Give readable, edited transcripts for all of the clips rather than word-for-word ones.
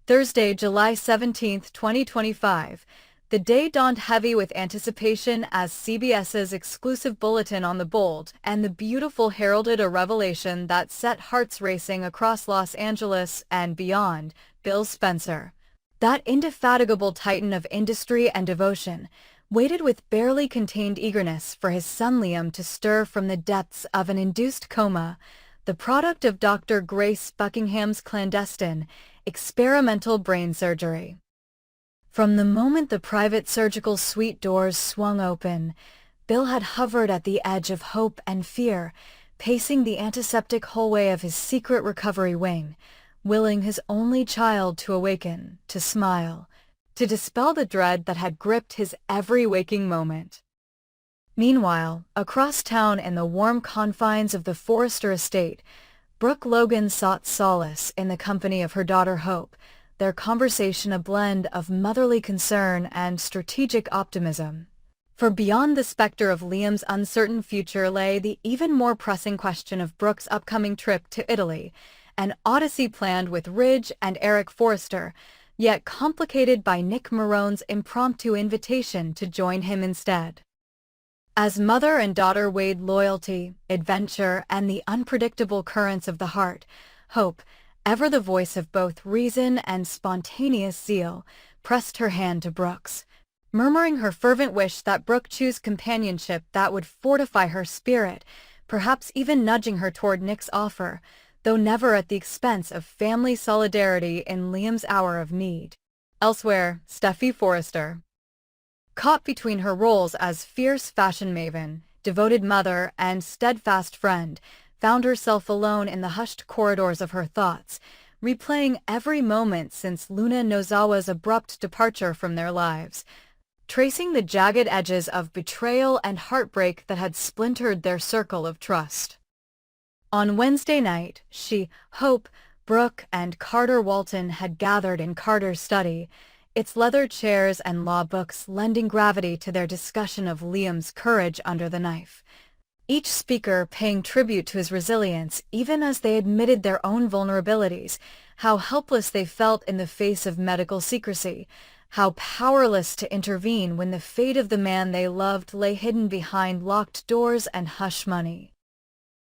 Thursday, July 17, 2025. The day dawned heavy with anticipation as CBS's exclusive bulletin on the bold and the beautiful heralded a revelation that set hearts racing across Los Angeles and beyond: Bill Spencer. That indefatigable titan of industry and devotion waited with barely contained eagerness for his son Liam to stir from the depths of an induced coma, the product of Dr. Grace Buckingham's clandestine, experimental brain surgery. From the moment the private surgical suite doors swung open, Bill had hovered at the edge of hope and fear, pacing the antiseptic hallway of his secret recovery wing, willing his only child to awaken, to smile, to dispel the dread that had gripped his every waking moment. Meanwhile, across town in the warm confines of the Forrester estate, Brooke Logan sought solace in the company of her daughter Hope, their conversation a blend of motherly concern and strategic optimism. For beyond the specter of Liam's uncertain future lay the even more pressing question of Brooke's upcoming trip to Italy, an odyssey planned with Ridge and Eric Forrester, yet complicated by Nick Marone's impromptu invitation to join him instead. As mother and daughter weighed loyalty, adventure, and the unpredictable currents of the heart, Hope, ever the voice of both reason and spontaneous zeal, pressed her hand to Brooke's, murmuring her fervent wish that Brooke choose companionship that would fortify her spirit, perhaps even nudging her toward Nick's offer, though never at the expense of family solidarity in Liam's hour of need. Elsewhere, Steffi Forrester, caught between her roles as fierce fashion maven, devoted mother, and steadfast friend, found herself alone in the hushed corridors of her thoughts, replaying every moment since Luna Nozawa's abrupt departure from their lives, tracing the jagged edges of betrayal and heartbreak that had splintered their circle of trust. On Wednesday night, she, Hope, Brooke, and Carter Walton had gathered in Carter's study, its leather chairs and law books lending gravity to their discussion of Liam's courage under the knife. Each speaker paying tribute to his resilience even as they admitted their own vulnerabilities, how helpless they felt in the face of medical secrecy, how powerless to intervene when the fate of the man they loved lay hidden behind locked doors and hush money.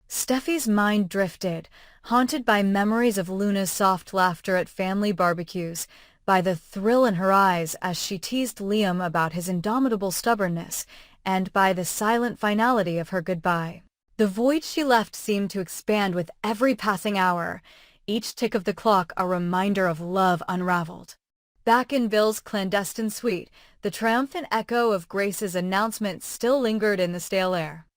Steffi's mind drifted, haunted by memories of Luna's soft laughter at family barbecues, by the thrill in her eyes as she teased Liam about his indomitable stubbornness, and by the silent finality of her goodbye. The void she left seemed to expand with every passing hour, each tick of the clock a reminder of love unraveled. Back in Bill's clandestine suite, the triumphant echo of Grace's announcement still lingered in the stale air.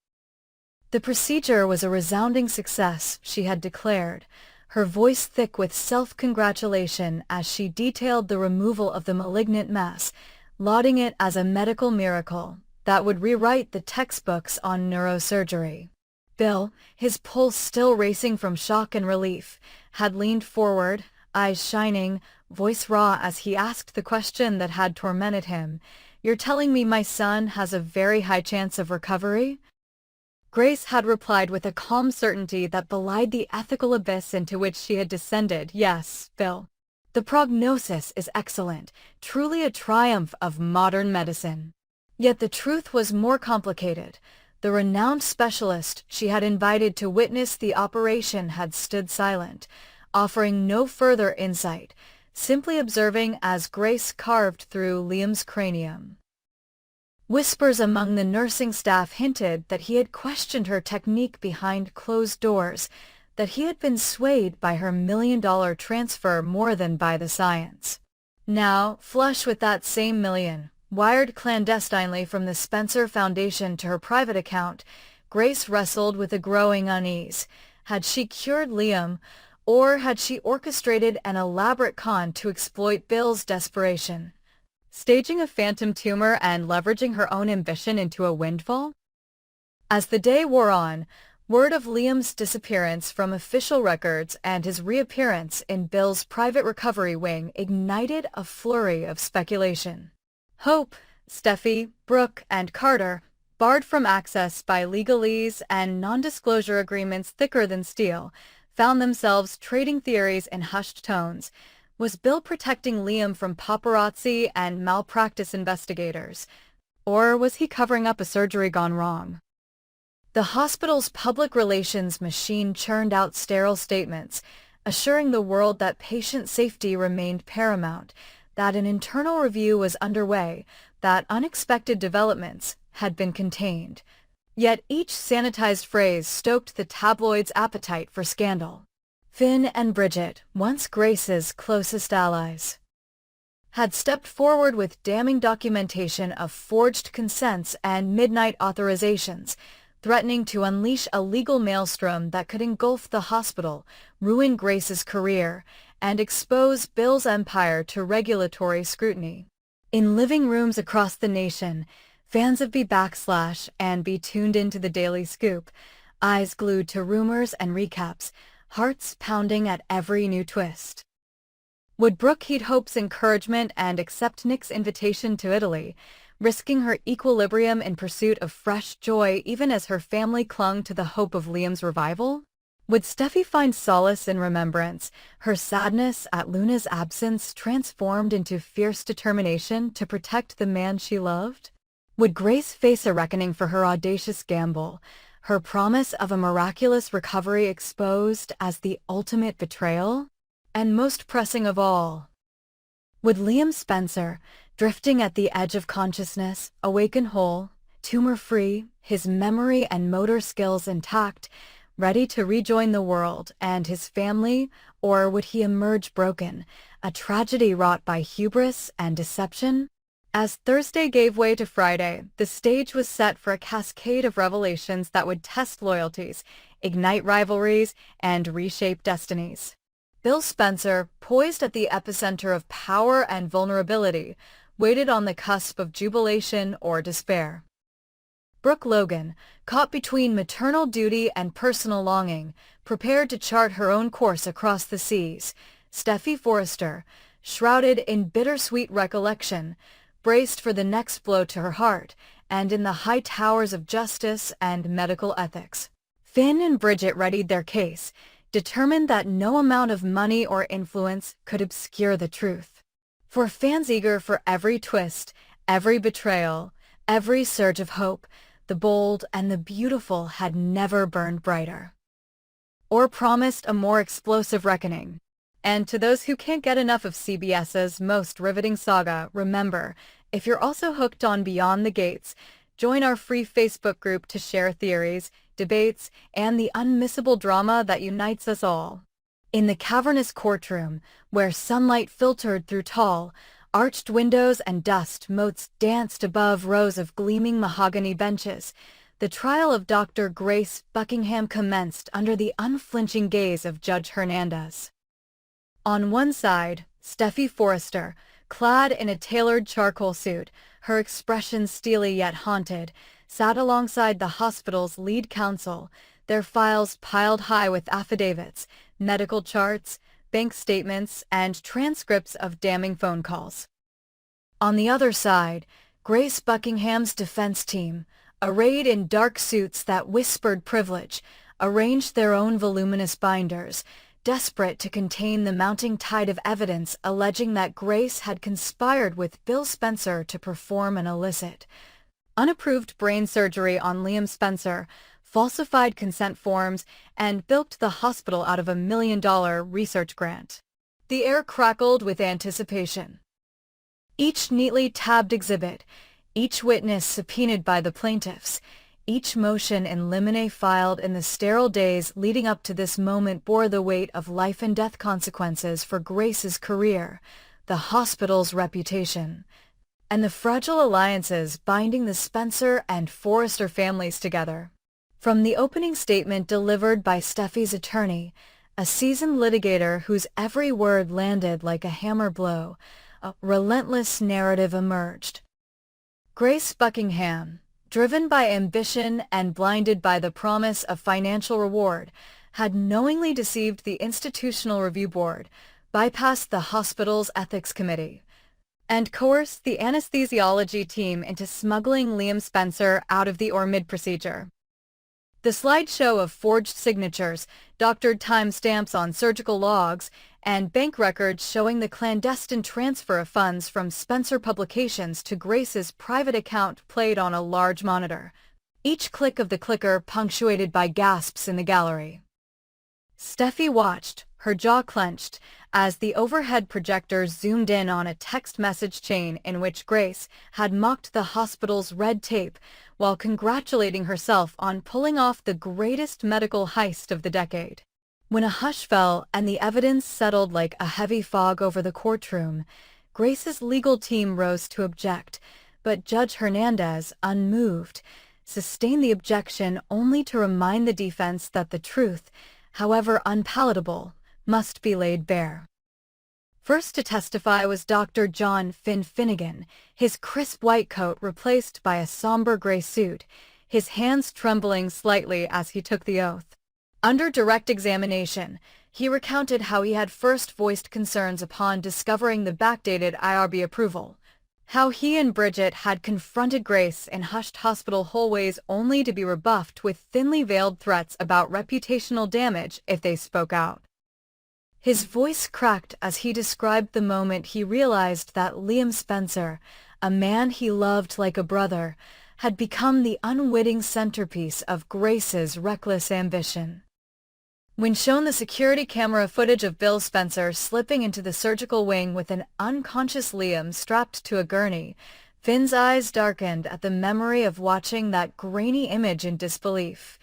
The procedure was a resounding success, she had declared, her voice thick with self-congratulation as she detailed the removal of the malignant mass, lauding it as a medical miracle that would rewrite the textbooks on neurosurgery. Bill, his pulse still racing from shock and relief, had leaned forward, eyes shining, voice raw as he asked the question that had tormented him. "You're telling me my son has a very high chance of recovery?" Grace had replied with a calm certainty that belied the ethical abyss into which she had descended. "Yes, Bill. The prognosis is excellent, truly a triumph of modern medicine." Yet the truth was more complicated. The renowned specialist she had invited to witness the operation had stood silent, offering no further insight, simply observing as Grace carved through Liam's cranium. Whispers among the nursing staff hinted that he had questioned her technique behind closed doors, that he had been swayed by her $1 million transfer more than by the science. Now, flush with that same million, wired clandestinely from the Spencer Foundation to her private account, Grace wrestled with a growing unease. Had she cured Liam, or had she orchestrated an elaborate con to exploit Bill's desperation? Staging a phantom tumor and leveraging her own ambition into a windfall? As the day wore on, word of Liam's disappearance from official records and his reappearance in Bill's private recovery wing ignited a flurry of speculation. Hope, Steffi, Brooke, and Carter, barred from access by legalese and non-disclosure agreements thicker than steel, found themselves trading theories in hushed tones, Was Bill protecting Liam from paparazzi and malpractice investigators, or was he covering up a surgery gone wrong? The hospital's public relations machine churned out sterile statements, assuring the world that patient safety remained paramount, that an internal review was underway, that unexpected developments had been contained. Yet each sanitized phrase stoked the tabloid's appetite for scandal. Finn and Bridget, once Grace's closest allies, had stepped forward with damning documentation of forged consents and midnight authorizations, threatening to unleash a legal maelstrom that could engulf the hospital, ruin Grace's career, and expose Bill's empire to regulatory scrutiny. In living rooms across the nation, fans of and be tuned into the Daily Scoop, eyes glued to rumors and recaps, hearts pounding at every new twist. Would Brooke heed Hope's encouragement and accept Nick's invitation to Italy, risking her equilibrium in pursuit of fresh joy even as her family clung to the hope of Liam's revival? Would Steffi find solace in remembrance, her sadness at Luna's absence transformed into fierce determination to protect the man she loved? Would Grace face a reckoning for her audacious gamble, her promise of a miraculous recovery exposed as the ultimate betrayal? And most pressing of all, would Liam Spencer, drifting at the edge of consciousness, awaken whole, tumor-free, his memory and motor skills intact, ready to rejoin the world and his family, or would he emerge broken, a tragedy wrought by hubris and deception? As Thursday gave way to Friday, the stage was set for a cascade of revelations that would test loyalties, ignite rivalries, and reshape destinies. Bill Spencer, poised at the epicenter of power and vulnerability, waited on the cusp of jubilation or despair. Brooke Logan, caught between maternal duty and personal longing, prepared to chart her own course across the seas. Steffi Forrester, shrouded in bittersweet recollection, braced for the next blow to her heart, and in the high towers of justice and medical ethics. Finn and Bridget readied their case, determined that no amount of money or influence could obscure the truth. For fans eager for every twist, every betrayal, every surge of hope, the bold and the beautiful had never burned brighter. Or promised a more explosive reckoning. And to those who can't get enough of CBS's most riveting saga, remember, if you're also hooked on Beyond the Gates, join our free Facebook group to share theories, debates, and the unmissable drama that unites us all. In the cavernous courtroom, where sunlight filtered through tall, arched windows and dust motes danced above rows of gleaming mahogany benches, the trial of Dr. Grace Buckingham commenced under the unflinching gaze of Judge Hernandez. On one side, Steffi Forrester, clad in a tailored charcoal suit, her expression steely yet haunted, sat alongside the hospital's lead counsel, their files piled high with affidavits, medical charts, bank statements, and transcripts of damning phone calls. On the other side, Grace Buckingham's defense team, arrayed in dark suits that whispered privilege, arranged their own voluminous binders, desperate to contain the mounting tide of evidence alleging that Grace had conspired with Bill Spencer to perform an illicit, unapproved brain surgery on Liam Spencer, falsified consent forms, and bilked the hospital out of $1 million research grant. The air crackled with anticipation. Each neatly tabbed exhibit, each witness subpoenaed by the plaintiffs, each motion in limine filed in the sterile days leading up to this moment bore the weight of life and death consequences for Grace's career, the hospital's reputation, and the fragile alliances binding the Spencer and Forrester families together. From the opening statement delivered by Steffi's attorney, a seasoned litigator whose every word landed like a hammer blow, a relentless narrative emerged. Grace Buckingham, driven by ambition and blinded by the promise of financial reward, had knowingly deceived the Institutional Review Board, bypassed the hospital's ethics committee, and coerced the anesthesiology team into smuggling Liam Spencer out of the OR-MID procedure. The slideshow of forged signatures, doctored timestamps on surgical logs, and bank records showing the clandestine transfer of funds from Spencer Publications to Grace's private account played on a large monitor, each click of the clicker punctuated by gasps in the gallery. Steffi watched, her jaw clenched, as the overhead projector zoomed in on a text message chain in which Grace had mocked the hospital's red tape while congratulating herself on pulling off the greatest medical heist of the decade. When a hush fell and the evidence settled like a heavy fog over the courtroom, Grace's legal team rose to object, but Judge Hernandez, unmoved, sustained the objection only to remind the defense that the truth, however unpalatable, must be laid bare. First to testify was Dr. John Finnegan, his crisp white coat replaced by a somber gray suit, his hands trembling slightly as he took the oath. Under direct examination, he recounted how he had first voiced concerns upon discovering the backdated IRB approval, how he and Bridget had confronted Grace in hushed hospital hallways only to be rebuffed with thinly veiled threats about reputational damage if they spoke out. His voice cracked as he described the moment he realized that Liam Spencer, a man he loved like a brother, had become the unwitting centerpiece of Grace's reckless ambition. When shown the security camera footage of Bill Spencer slipping into the surgical wing with an unconscious Liam strapped to a gurney, Finn's eyes darkened at the memory of watching that grainy image in disbelief.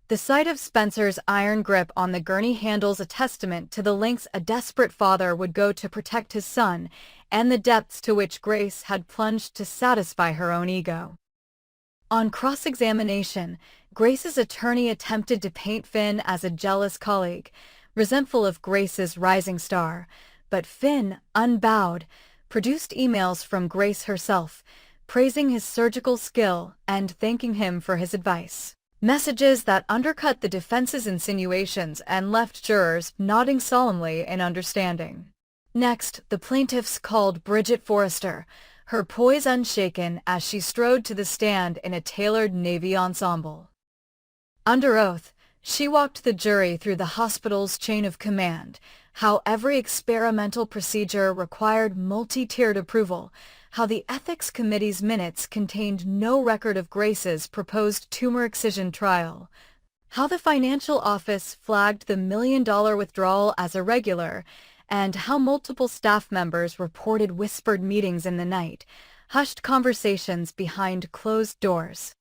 The sight of Spencer's iron grip on the gurney handles a testament to the lengths a desperate father would go to protect his son, and the depths to which Grace had plunged to satisfy her own ego. On cross-examination, Grace's attorney attempted to paint Finn as a jealous colleague, resentful of Grace's rising star, but Finn, unbowed, produced emails from Grace herself, praising his surgical skill and thanking him for his advice. Messages that undercut the defense's insinuations and left jurors nodding solemnly in understanding. Next, the plaintiffs called Bridget Forrester, her poise unshaken as she strode to the stand in a tailored Navy ensemble. Under oath, she walked the jury through the hospital's chain of command, how every experimental procedure required multi-tiered approval, how the Ethics Committee's minutes contained no record of Grace's proposed tumor excision trial, how the financial office flagged the $1 million withdrawal as irregular, and how multiple staff members reported whispered meetings in the night, hushed conversations behind closed doors.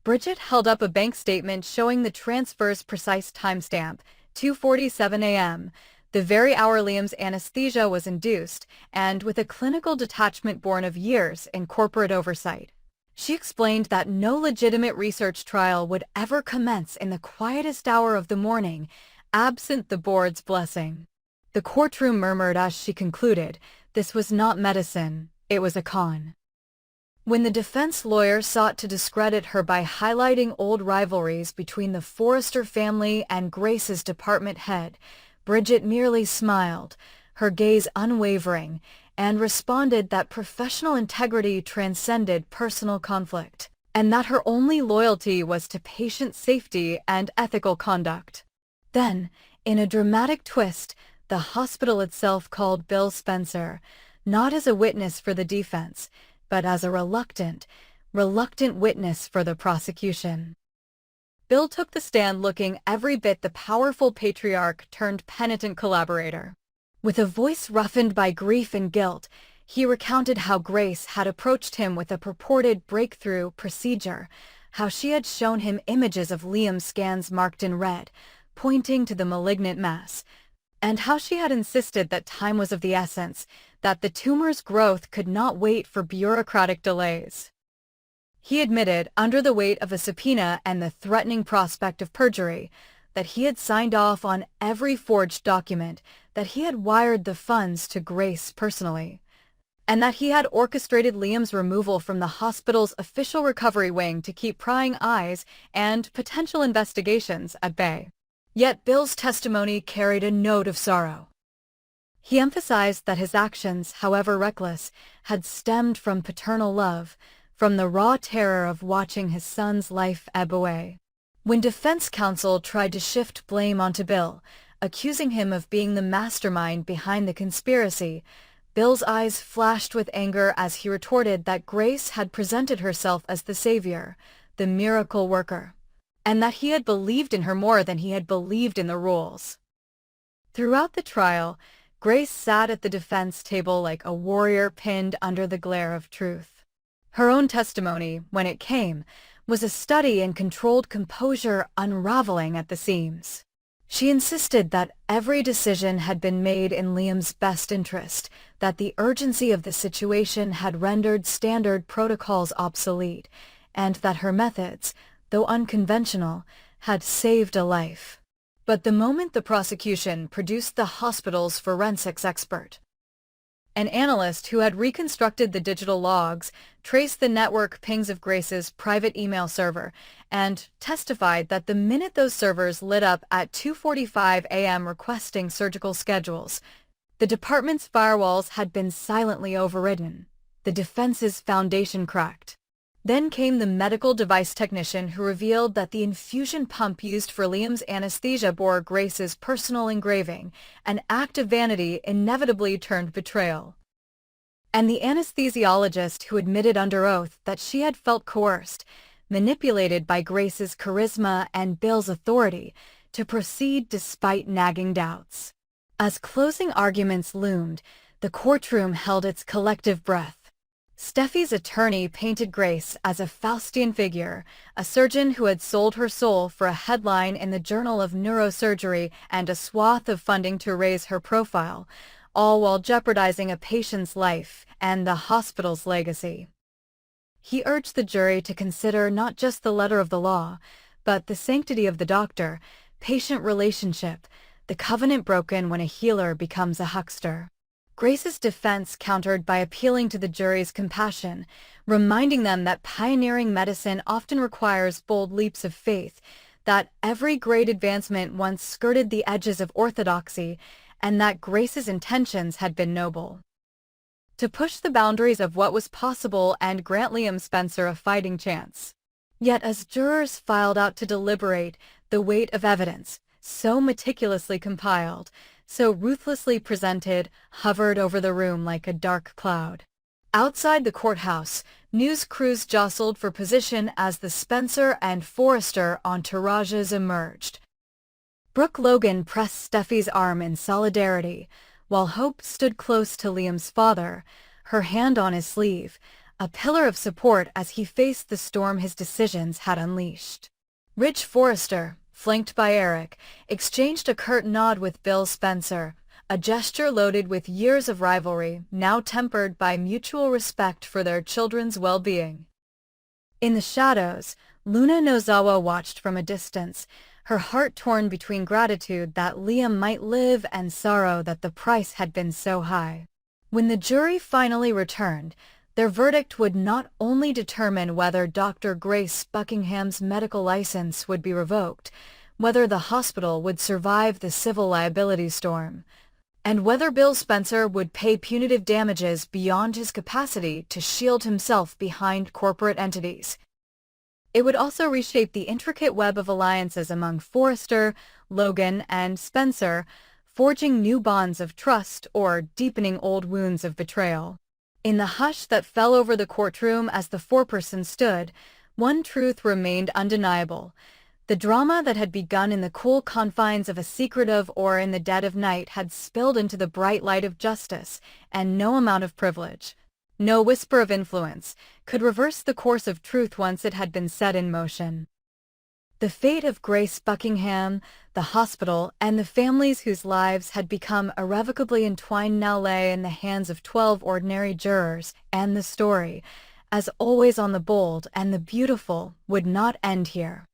Bridget held up a bank statement showing the transfer's precise timestamp, 2:47 a.m., the very hour Liam's anesthesia was induced, and with a clinical detachment born of years in corporate oversight. She explained that no legitimate research trial would ever commence in the quietest hour of the morning, absent the board's blessing. The courtroom murmured as she concluded, this was not medicine, it was a con. When the defense lawyer sought to discredit her by highlighting old rivalries between the Forrester family and Grace's department head, Bridget merely smiled, her gaze unwavering, and responded that professional integrity transcended personal conflict, and that her only loyalty was to patient safety and ethical conduct. Then, in a dramatic twist, the hospital itself called Bill Spencer, not as a witness for the defense, but as a reluctant witness for the prosecution. Bill took the stand looking every bit the powerful patriarch turned penitent collaborator. With a voice roughened by grief and guilt, he recounted how Grace had approached him with a purported breakthrough procedure, how she had shown him images of Liam's scans marked in red, pointing to the malignant mass, and how she had insisted that time was of the essence, that the tumor's growth could not wait for bureaucratic delays. He admitted, under the weight of a subpoena and the threatening prospect of perjury, that he had signed off on every forged document, that he had wired the funds to Grace personally, and that he had orchestrated Liam's removal from the hospital's official recovery wing to keep prying eyes and potential investigations at bay. Yet Bill's testimony carried a note of sorrow. He emphasized that his actions, however reckless, had stemmed from paternal love, from the raw terror of watching his son's life ebb away. When defense counsel tried to shift blame onto Bill, accusing him of being the mastermind behind the conspiracy. Bill's eyes flashed with anger as he retorted that Grace had presented herself as the savior, the miracle worker, and that he had believed in her more than he had believed in the rules. Throughout the trial, Grace sat at the defense table like a warrior pinned under the glare of truth. Her own testimony, when it came, was a study in controlled composure unraveling at the seams. She insisted that every decision had been made in Liam's best interest, that the urgency of the situation had rendered standard protocols obsolete, and that her methods, though unconventional, had saved a life. But the moment the prosecution produced the hospital's forensics expert, an analyst who had reconstructed the digital logs, traced the network pings of Grace's private email server, and testified that the minute those servers lit up at 2:45 a.m. requesting surgical schedules, the department's firewalls had been silently overridden. The defense's foundation cracked. Then came the medical device technician who revealed that the infusion pump used for Liam's anesthesia bore Grace's personal engraving, an act of vanity inevitably turned betrayal. And the anesthesiologist who admitted under oath that she had felt coerced, manipulated by Grace's charisma and Bill's authority, to proceed despite nagging doubts. As closing arguments loomed, the courtroom held its collective breath. Steffi's attorney painted Grace as a Faustian figure, a surgeon who had sold her soul for a headline in the Journal of Neurosurgery and a swath of funding to raise her profile, all while jeopardizing a patient's life and the hospital's legacy. He urged the jury to consider not just the letter of the law, but the sanctity of the doctor-patient relationship, the covenant broken when a healer becomes a huckster. Grace's defense countered by appealing to the jury's compassion, reminding them that pioneering medicine often requires bold leaps of faith, that every great advancement once skirted the edges of orthodoxy, and that Grace's intentions had been noble. To push the boundaries of what was possible and grant Liam Spencer a fighting chance. Yet as jurors filed out to deliberate, the weight of evidence, so meticulously compiled, so ruthlessly presented, hovered over the room like a dark cloud. Outside the courthouse, news crews jostled for position as the Spencer and Forrester entourages emerged. Brooke Logan pressed Steffi's arm in solidarity, while Hope stood close to Liam's father, her hand on his sleeve, a pillar of support as he faced the storm his decisions had unleashed. Rich Forrester, flanked by Eric, exchanged a curt nod with Bill Spencer, a gesture loaded with years of rivalry, now tempered by mutual respect for their children's well-being. In the shadows, Luna Nozawa watched from a distance, her heart torn between gratitude that Liam might live and sorrow that the price had been so high. When the jury finally returned, their verdict would not only determine whether Dr. Grace Buckingham's medical license would be revoked, whether the hospital would survive the civil liability storm, and whether Bill Spencer would pay punitive damages beyond his capacity to shield himself behind corporate entities. It would also reshape the intricate web of alliances among Forrester, Logan, and Spencer, forging new bonds of trust or deepening old wounds of betrayal. In the hush that fell over the courtroom as the foreperson stood, one truth remained undeniable. The drama that had begun in the cool confines of a secretive or in the dead of night had spilled into the bright light of justice, and no amount of privilege, no whisper of influence, could reverse the course of truth once it had been set in motion. The fate of Grace Buckingham, the hospital, and the families whose lives had become irrevocably entwined now lay in the hands of 12 ordinary jurors, and the story, as always on the bold and the beautiful, would not end here.